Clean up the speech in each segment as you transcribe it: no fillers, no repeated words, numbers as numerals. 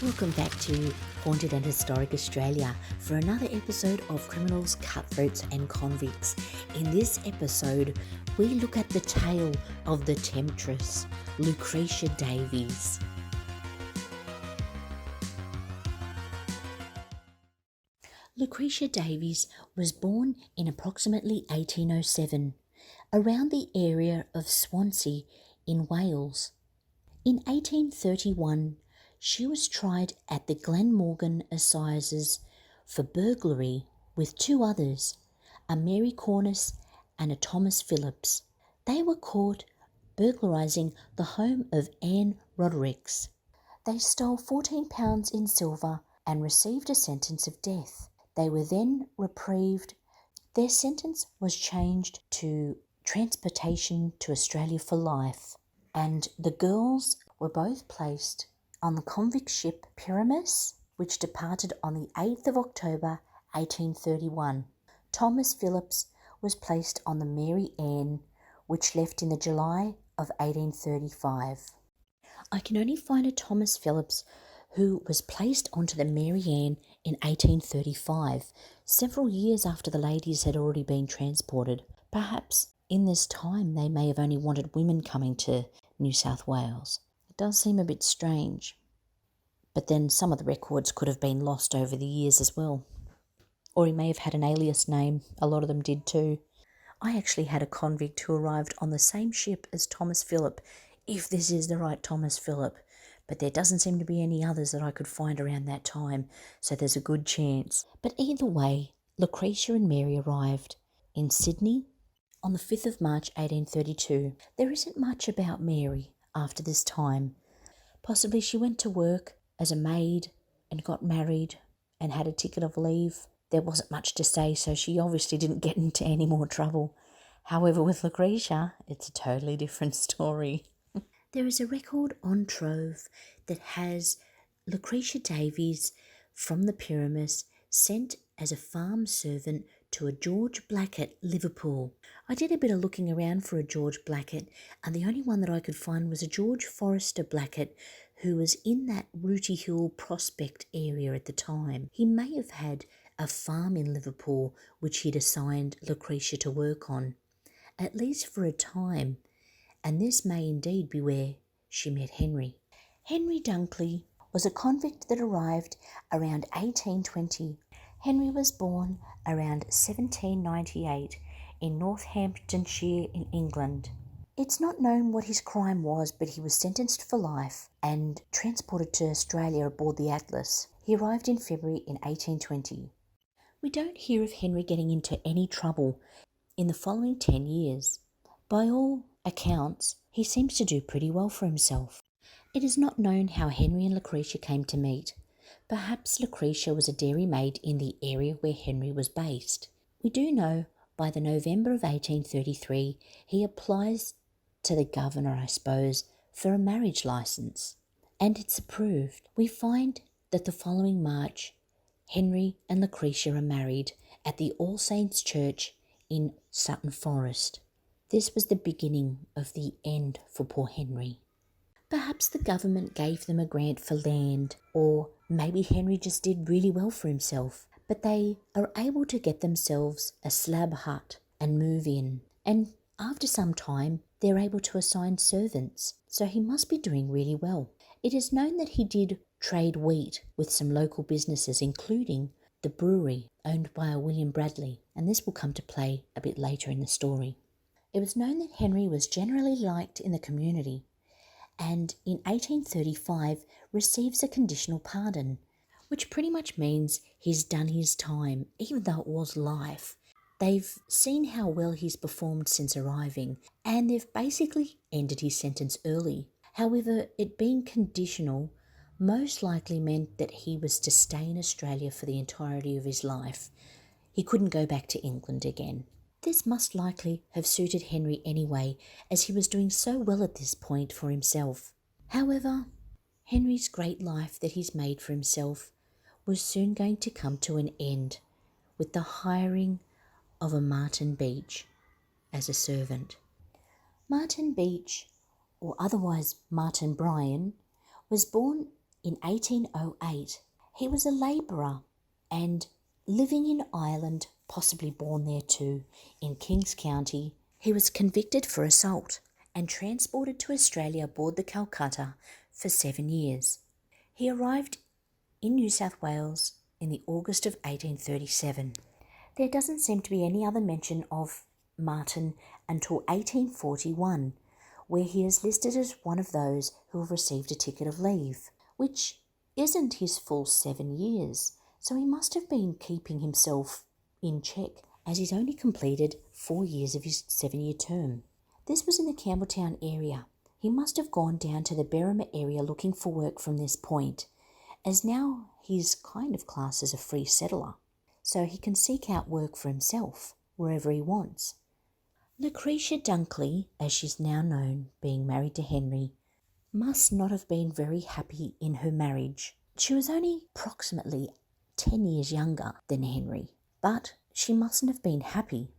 Welcome back to Haunted and Historic Australia for another episode of Criminals, Cutthroats and Convicts. In this episode, we look at the tale of the Temptress, Lucretia Davies. Lucretia Davies was born in approximately 1807, around the area of Swansea in Wales. In 1831, she was tried at the Glenmorgan Assizes for burglary with two others, a Mary Cornice and a Thomas Phillips. They were caught burglarising the home of Anne Rodericks. They stole £14 in silver and received a sentence of death. They were then reprieved. Their sentence was changed to transportation to Australia for life, and the girls were both placed on the convict ship Pyramus, which departed on the 8th of October 1831. Thomas Phillips was placed on the Mary Ann, which left in the July of 1835. I can only find a Thomas Phillips who was placed onto the Mary Ann in 1835, several years after the ladies had already been transported. Perhaps in this time they may have only wanted women coming to New South Wales. It does seem a bit strange. But then some of the records could have been lost over the years as well. Or he may have had an alias name. A lot of them did too. I actually had a convict who arrived on the same ship as Thomas Phillip, if this is the right Thomas Phillip. But there doesn't seem to be any others that I could find around that time, so there's a good chance. But either way, Lucretia and Mary arrived in Sydney on the 5th of March 1832. There isn't much about Mary after this time. Possibly she went to work as a maid and got married and had a ticket of leave. There wasn't much to say, so she obviously didn't get into any more trouble. However, with Lucretia, it's a totally different story. There is a record on Trove that has Lucretia Davies from the Pyramus sent as a farm servant to a George Blackett, Liverpool. I did a bit of looking around for a George Blackett, and the only one that I could find was a George Forrester Blackett, who was in that Rooty Hill Prospect area at the time. He may have had a farm in Liverpool which he'd assigned Lucretia to work on, at least for a time, and this may indeed be where she met Henry. Henry Dunkley was a convict that arrived around 1820. Henry was born around 1798 in Northamptonshire in England. It's not known what his crime was, but he was sentenced for life and transported to Australia aboard the Headless. He arrived in February in 1820. We don't hear of Henry getting into any trouble in the following 10 years. By all accounts, he seems to do pretty well for himself. It is not known how Henry and Lucretia came to meet. Perhaps Lucretia was a dairymaid in the area where Henry was based. We do know by the November of 1833 he applies to the governor, I suppose, for a marriage licence, and it's approved. We find that the following March, Henry and Lucretia are married at the All Saints Church in Sutton Forest. This was the beginning of the end for poor Henry. Perhaps the government gave them a grant for land, or maybe Henry just did really well for himself, but they are able to get themselves a slab hut and move in, and after some time they're able to assign servants, so he must be doing really well. It is known that he did trade wheat with some local businesses, including the brewery owned by a William Bradley, and this will come to play a bit later in the story. It was known that Henry was generally liked in the community, and in 1835 receives a conditional pardon, which pretty much means he's done his time, even though it was life. They've seen how well he's performed since arriving, and they've basically ended his sentence early. However, it being conditional most likely meant that he was to stay in Australia for the entirety of his life. He couldn't go back to England again. This must likely have suited Henry anyway, as he was doing so well at this point for himself. However, Henry's great life that he's made for himself was soon going to come to an end with the hiring of a Martin Beech as a servant. Martin Beech, or otherwise Martin Bryan, was born in 1808. He was a labourer and living in Ireland, possibly born there too, in Kings County. He was convicted for assault and transported to Australia aboard the Calcutta for 7 years. He arrived in New South Wales in the August of 1837. There doesn't seem to be any other mention of Martin until 1841, where he is listed as one of those who have received a ticket of leave, which isn't his full 7 years, so he must have been keeping himself in check, as he's only completed 4 years of his 7-year term. This was in the Campbelltown area. He must have gone down to the Berrima area looking for work from this point, as now he's kind of classed as a free settler, so he can seek out work for himself wherever he wants. Lucretia Dunkley, as she's now known, being married to Henry, must not have been very happy in her marriage. She was only approximately 10 years younger than Henry, but she mustn't have been happy,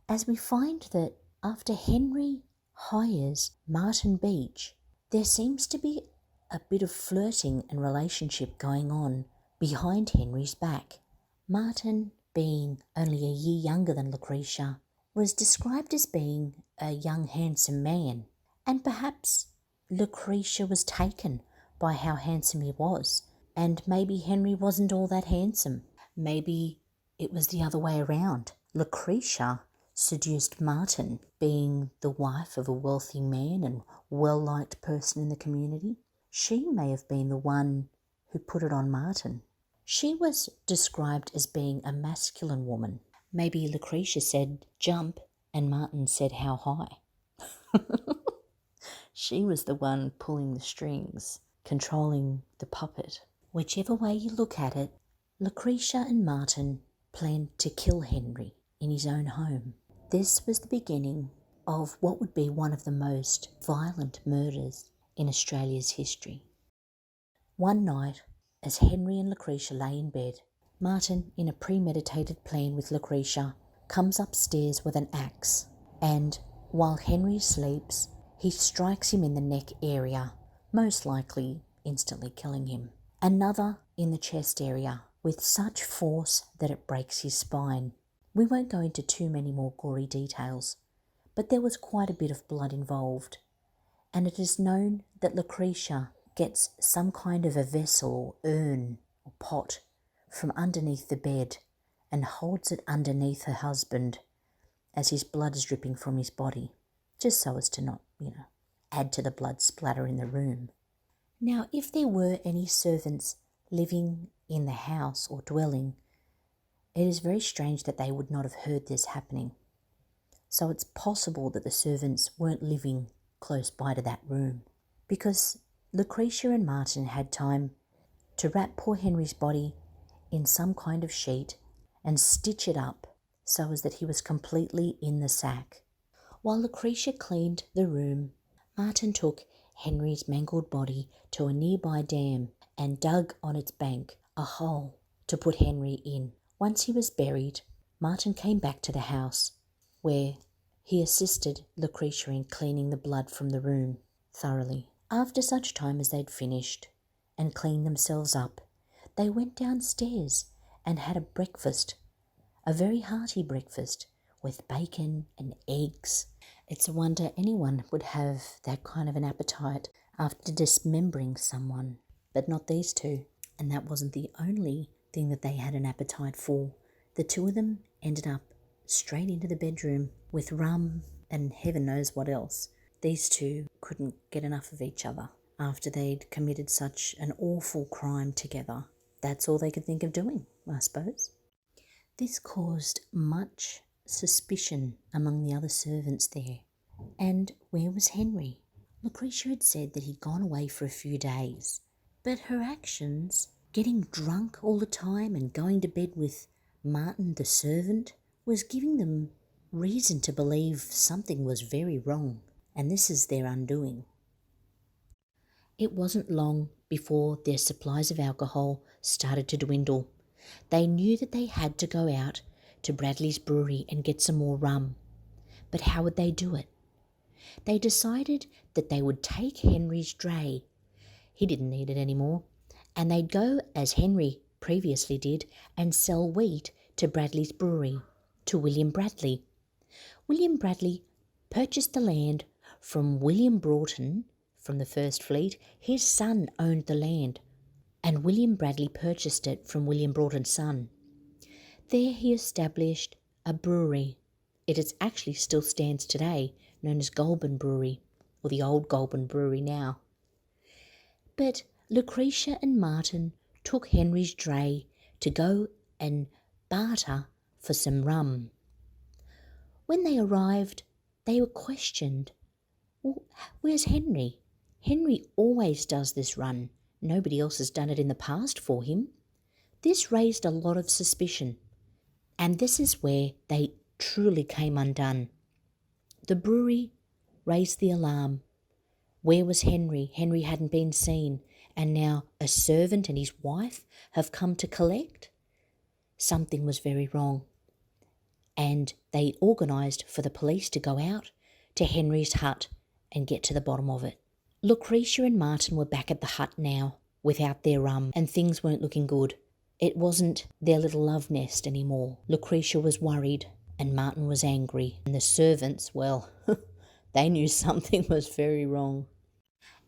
as we find that after Henry hires Martin Beech, there seems to be a bit of flirting and relationship going on behind Henry's back. Martin, being only a year younger than Lucretia, was described as being a young handsome man, and perhaps Lucretia was taken by how handsome he was, and maybe Henry wasn't all that handsome. Maybe it was the other way around. Lucretia seduced Martin, being the wife of a wealthy man and well-liked person in the community. She may have been the one who put it on Martin. She was described as being a masculine woman. Maybe Lucretia said jump and Martin said how high. She was the one pulling the strings, controlling the puppet. Whichever way you look at it, Lucretia and Martin planned to kill Henry in his own home. This was the beginning of what would be one of the most violent murders in Australia's history. One night, as Henry and Lucretia lay in bed, Martin, in a premeditated plan with Lucretia, comes upstairs with an axe, and while Henry sleeps, he strikes him in the neck area, most likely instantly killing him. Another in the chest area, with such force that it breaks his spine. We won't go into too many more gory details, but there was quite a bit of blood involved, and it is known that Lucretia gets some kind of a vessel or urn or pot from underneath the bed and holds it underneath her husband as his blood is dripping from his body, just so as to not, add to the blood splatter in the room. Now, if there were any servants living in the house or dwelling, it is very strange that they would not have heard this happening. So it's possible that the servants weren't living close by to that room, because Lucretia and Martin had time to wrap poor Henry's body in some kind of sheet and stitch it up so as that he was completely in the sack. While Lucretia cleaned the room, Martin took Henry's mangled body to a nearby dam and dug on its bank a hole to put Henry in. Once he was buried, Martin came back to the house, where he assisted Lucretia in cleaning the blood from the room thoroughly. After such time as they'd finished and cleaned themselves up, they went downstairs and had a breakfast, a very hearty breakfast with bacon and eggs. It's a wonder anyone would have that kind of an appetite after dismembering someone, but not these two. And that wasn't the only thing that they had an appetite for. The two of them ended up straight into the bedroom with rum and heaven knows what else. These two couldn't get enough of each other after they'd committed such an awful crime together. That's all they could think of doing, I suppose. This caused much suspicion among the other servants there. And where was Henry? Lucretia had said that he'd gone away for a few days, but her actions, getting drunk all the time and going to bed with Martin the servant, was giving them reason to believe something was very wrong, and this is their undoing. It wasn't long before their supplies of alcohol started to dwindle. They knew that they had to go out to Bradley's brewery and get some more rum. But how would they do it? They decided that they would take Henry's dray. He didn't need it anymore, And they'd go, as Henry previously did, and sell wheat to Bradley's brewery, to William Bradley. William Bradley purchased the land from William Broughton from the First Fleet. His son owned the land, and William Bradley purchased it from William Broughton's son. There he established a brewery. It is actually still stands today, known as Goulburn Brewery, or the old Goulburn Brewery now. But Lucretia and Martin took Henry's dray to go and barter for some rum. When they arrived, they were questioned. Well, where's Henry? Henry always does this run. Nobody else has done it in the past for him. This raised a lot of suspicion. And this is where they truly came undone. The brewery raised the alarm. Where was Henry? Henry hadn't been seen, and now a servant and his wife have come to collect? Something was very wrong. And they organised for the police to go out to Henry's hut and get to the bottom of it. Lucretia and Martin were back at the hut now, without their rum, and things weren't looking good. It wasn't their little love nest anymore. Lucretia was worried, and Martin was angry, and the servants, well, they knew something was very wrong.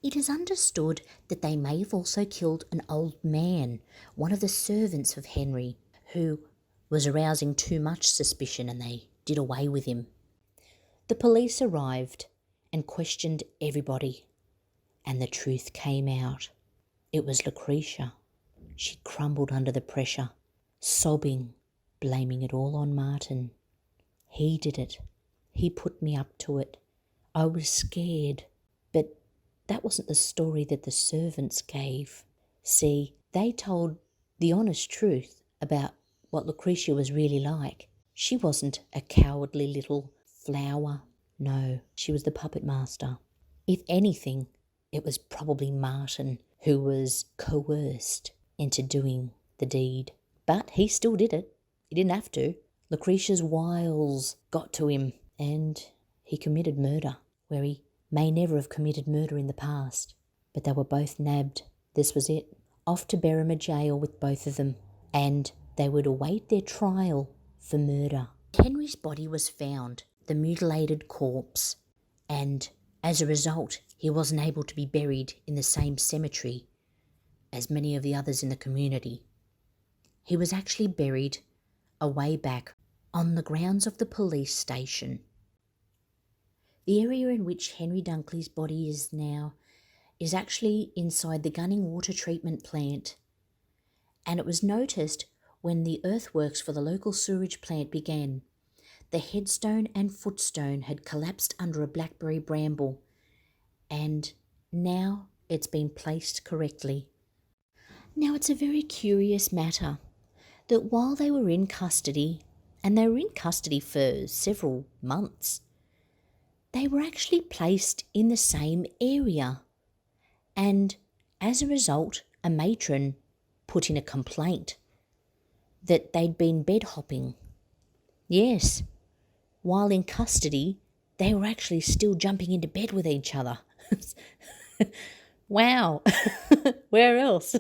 It is understood that they may have also killed an old man, one of the servants of Henry, who was arousing too much suspicion, and they did away with him. The police arrived and questioned everybody, and the truth came out. It was Lucretia. She crumbled under the pressure, sobbing, blaming it all on Martin. He did it. He put me up to it. I was scared, but that wasn't the story that the servants gave. See, they told the honest truth about what Lucretia was really like. She wasn't a cowardly little flower. No, she was the puppet master. If anything, it was probably Martin who was coerced into doing the deed. But he still did it. He didn't have to. Lucretia's wiles got to him, and he committed murder, where he may never have committed murder in the past. But they were both nabbed. This was it. Off to Berrima jail with both of them, and they would await their trial for murder. Henry's body was found, the mutilated corpse, and as a result, he wasn't able to be buried in the same cemetery as many of the others in the community. He was actually buried a way back on the grounds of the police station. The area in which Henry Dunkley's body is now is actually inside the Gunning water treatment plant, and it was noticed when the earthworks for the local sewerage plant began. The headstone and footstone had collapsed under a blackberry bramble, and now it's been placed correctly. Now, it's a very curious matter that while they were in custody, and they were in custody for several months, they were actually placed in the same area. And as a result, a matron put in a complaint that they'd been bed hopping. Yes, while in custody, they were actually still jumping into bed with each other. Wow. Where else?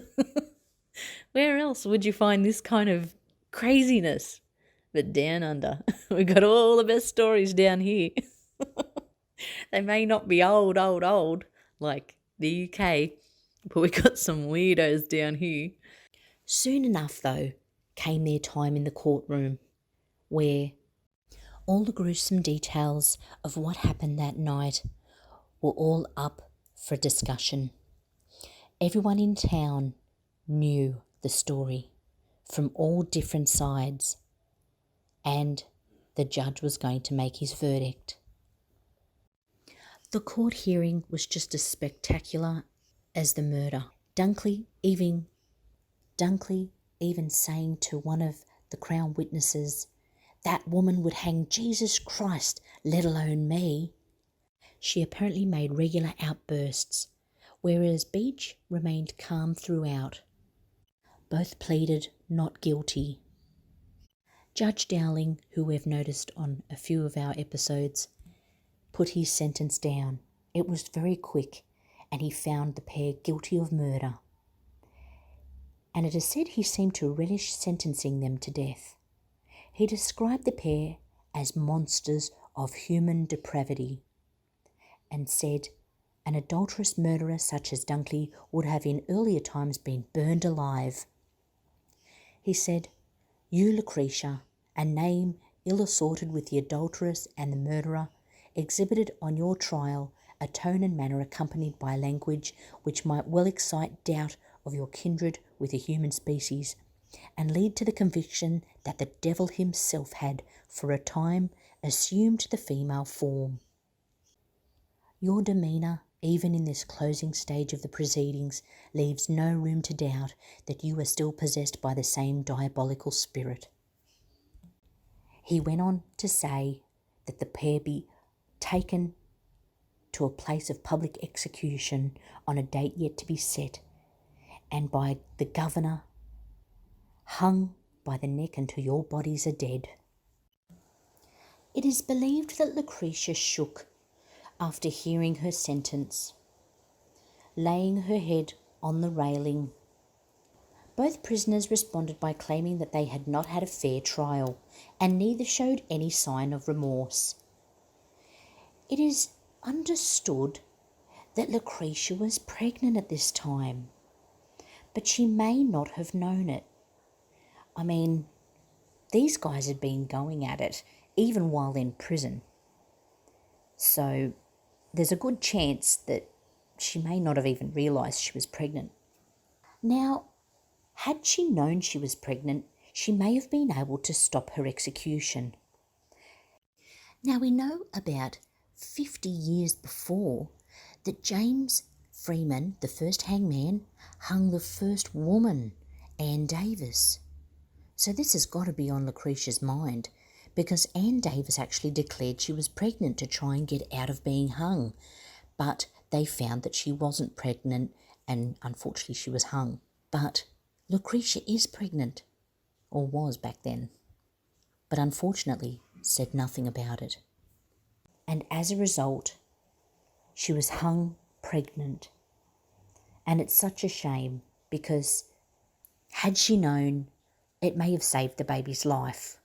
Where else would you find this kind of craziness? But down under, we've got all the best stories down here. They may not be old, like the UK, but we got some weirdos down here. Soon enough, though, came their time in the courtroom, where all the gruesome details of what happened that night were all up for discussion. Everyone in town knew the story from all different sides, and the judge was going to make his verdict. The court hearing was just as spectacular as the murder. Dunkley even saying to one of the Crown witnesses, "That woman would hang Jesus Christ, let alone me." She apparently made regular outbursts, whereas Beech remained calm throughout. Both pleaded not guilty. Judge Dowling, who we've noticed on a few of our episodes, put his sentence down. It was very quick, and he found the pair guilty of murder. and it is said he seemed to relish sentencing them to death. He described the pair as monsters of human depravity and said an adulterous murderer such as Dunkley would have in earlier times been burned alive. He said, "You, Lucretia, a name ill assorted with the adulteress and the murderer, exhibited on your trial a tone and manner accompanied by language which might well excite doubt of your kindred with the human species, and lead to the conviction that the devil himself had, for a time, assumed the female form. Your demeanour, even in this closing stage of the proceedings, leaves no room to doubt that you are still possessed by the same diabolical spirit." He went on to say that the pair be taken to a place of public execution on a date yet to be set, and by the governor hung by the neck until your bodies are dead. It is believed that Lucretia shook after hearing her sentence, laying her head on the railing. Both prisoners responded by claiming that they had not had a fair trial, and neither showed any sign of remorse. It is understood that Lucretia was pregnant at this time, but she may not have known it. I mean, these guys had been going at it even while in prison. So there's a good chance that she may not have even realised she was pregnant. Now, had she known she was pregnant, she may have been able to stop her execution. Now, we know about 50 years before that James Freeman, the first hangman, hung the first woman, Anne Davis. So this has got to be on Lucretia's mind, because Anne Davis actually declared she was pregnant to try and get out of being hung, but they found that she wasn't pregnant and unfortunately she was hung. But Lucretia is pregnant, or was back then, but unfortunately said nothing about it. And as a result, she was hung pregnant. And it's such a shame, because had she known, it may have saved the baby's life.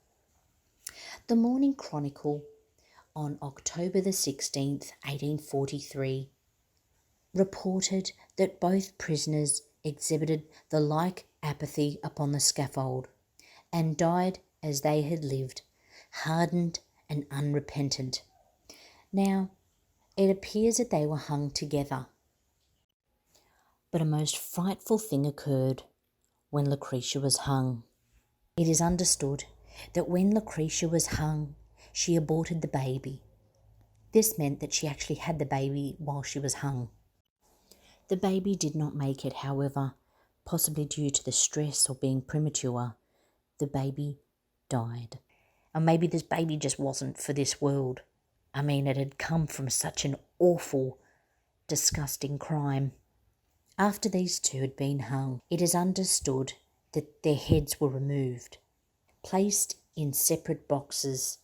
The Morning Chronicle on October the 16th, 1843, reported that both prisoners exhibited the like apathy upon the scaffold, and died as they had lived, hardened and unrepentant. Now, it appears that they were hung together. But a most frightful thing occurred when Lucretia was hung. It is understood that when Lucretia was hung, she aborted the baby. This meant that she actually had the baby while she was hung. The baby did not make it, however, possibly due to the stress or being premature. The baby died. And maybe this baby just wasn't for this world. I mean, it had come from such an awful, disgusting crime. After these two had been hung, it is understood that their heads were removed, placed in separate boxes,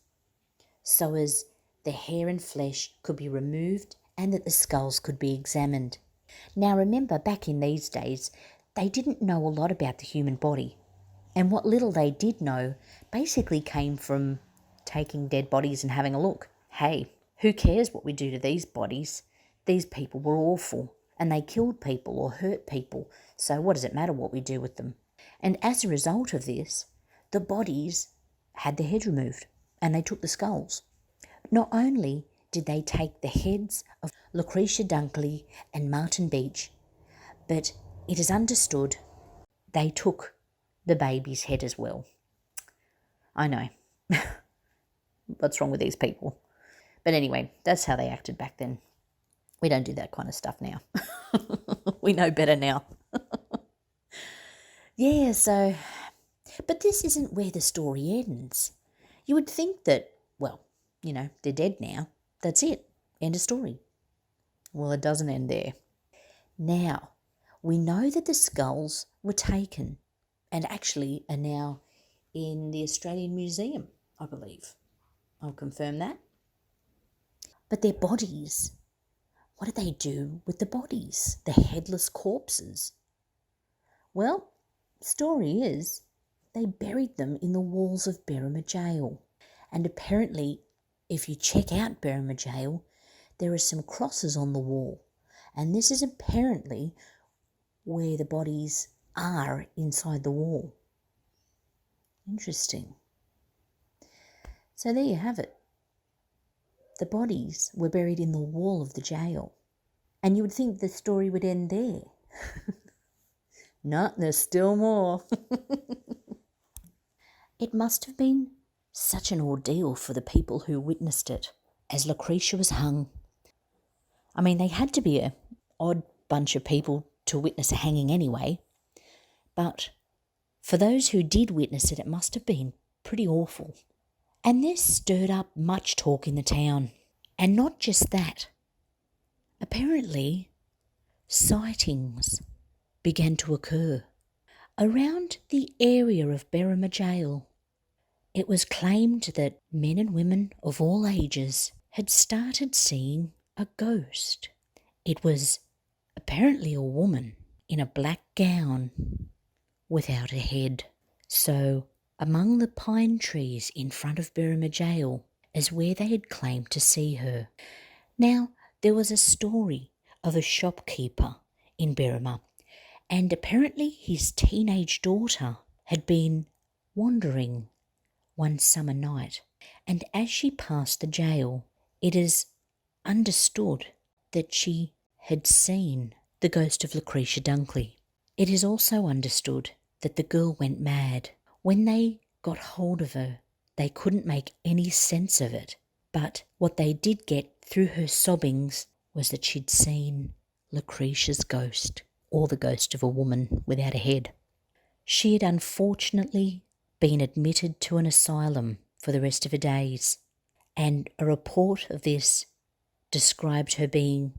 so as the hair and flesh could be removed and that the skulls could be examined. Now remember, back in these days, they didn't know a lot about the human body, and what little they did know basically came from taking dead bodies and having a look. Hey, who cares what we do to these bodies? These people were awful, and they killed people or hurt people, so what does it matter what we do with them? And as a result of this, the bodies had the head removed, and they took the skulls. Not only did they take the heads of Lucretia Dunkley and Martin Beech, but it is understood they took the baby's head as well. I know. What's wrong with these people? But anyway, that's how they acted back then. We don't do that kind of stuff now. We know better now. Yeah, so... But this isn't where the story ends. You would think that, well, you know, they're dead now. That's it. End of story. Well, it doesn't end there. Now, we know that the skulls were taken and actually are now in the Australian Museum, I believe. I'll confirm that. But their bodies, what did they do with the bodies? The headless corpses? Well, story is they buried them in the walls of Berrima Jail. And apparently, if you check out Berrima Jail, there are some crosses on the wall. And this is apparently where the bodies are inside the wall. Interesting. So there you have it. The bodies were buried in the wall of the jail. And you would think the story would end there. No, there's still more. It must have been such an ordeal for the people who witnessed it as Lucretia was hung. I mean, they had to be an odd bunch of people to witness a hanging anyway, but for those who did witness it, it must have been pretty awful. And this stirred up much talk in the town. And not just that. Apparently, sightings began to occur around the area of Berrima Jail. It was claimed that men and women of all ages had started seeing a ghost. It was apparently a woman in a black gown without a head. So, among the pine trees in front of Berrima Jail is where they had claimed to see her. Now, there was a story of a shopkeeper in Berrima, and apparently his teenage daughter had been wandering one summer night, and as she passed the jail, it is understood that she had seen the ghost of Lucretia Dunkley. It is also understood that the girl went mad. When they got hold of her, they couldn't make any sense of it, but what they did get through her sobbings was that she'd seen Lucretia's ghost, or the ghost of a woman without a head. She had unfortunately been admitted to an asylum for the rest of her days, and a report of this described her being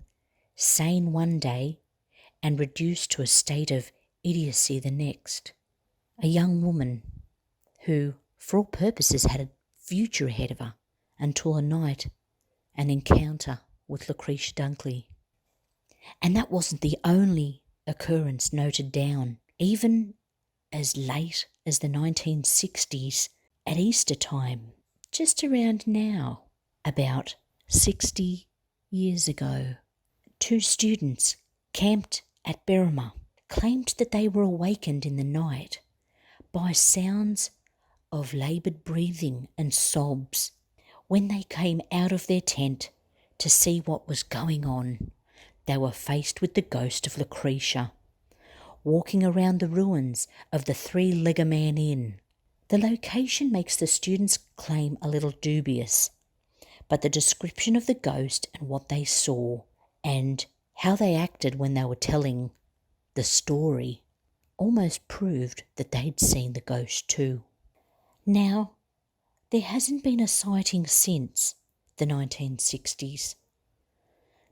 sane one day and reduced to a state of idiocy the next. A young woman who, for all purposes, had a future ahead of her until a night, an encounter with Lucretia Dunkley. And that wasn't the only occurrence noted down. Even as late as the 1960s, at Easter time, just around now, about 60 years ago, 2 students camped at Berrima claimed that they were awakened in the night by sounds of laboured breathing and sobs. When they came out of their tent to see what was going on, they were faced with the ghost of Lucretia, walking around the ruins of the Three-Legger Man Inn. The location makes the students' claim a little dubious, but the description of the ghost and what they saw and how they acted when they were telling the story almost proved that they'd seen the ghost too. Now, there hasn't been a sighting since the 1960s,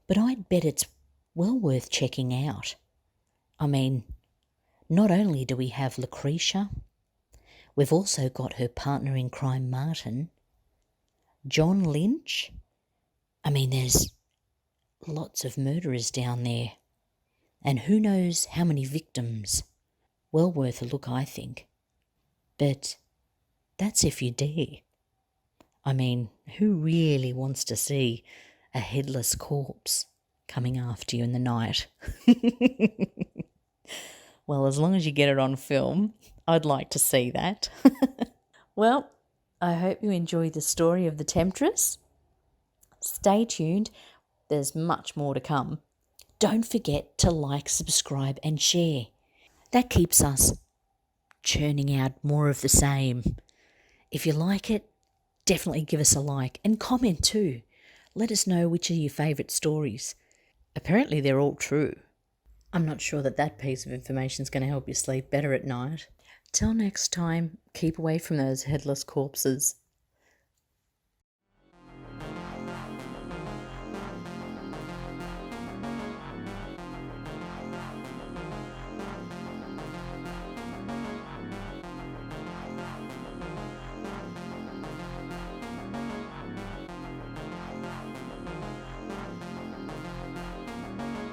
but I'd bet it's well worth checking out. I mean, not only do we have Lucretia, we've also got her partner in crime, Martin, John Lynch. I mean, there's lots of murderers down there, and who knows how many victims. Well worth a look, I think. But that's if you dare. I mean, who really wants to see a headless corpse coming after you in the night? Well, as long as you get it on film, I'd like to see that. Well, I hope you enjoyed the story of the Temptress. Stay tuned. There's much more to come. Don't forget to like, subscribe and share. That keeps us churning out more of the same. If you like it, definitely give us a like and comment too. Let us know which are your favourite stories. Apparently they're all true. I'm not sure that piece of information is going to help you sleep better at night. Till next time, keep away from those headless corpses.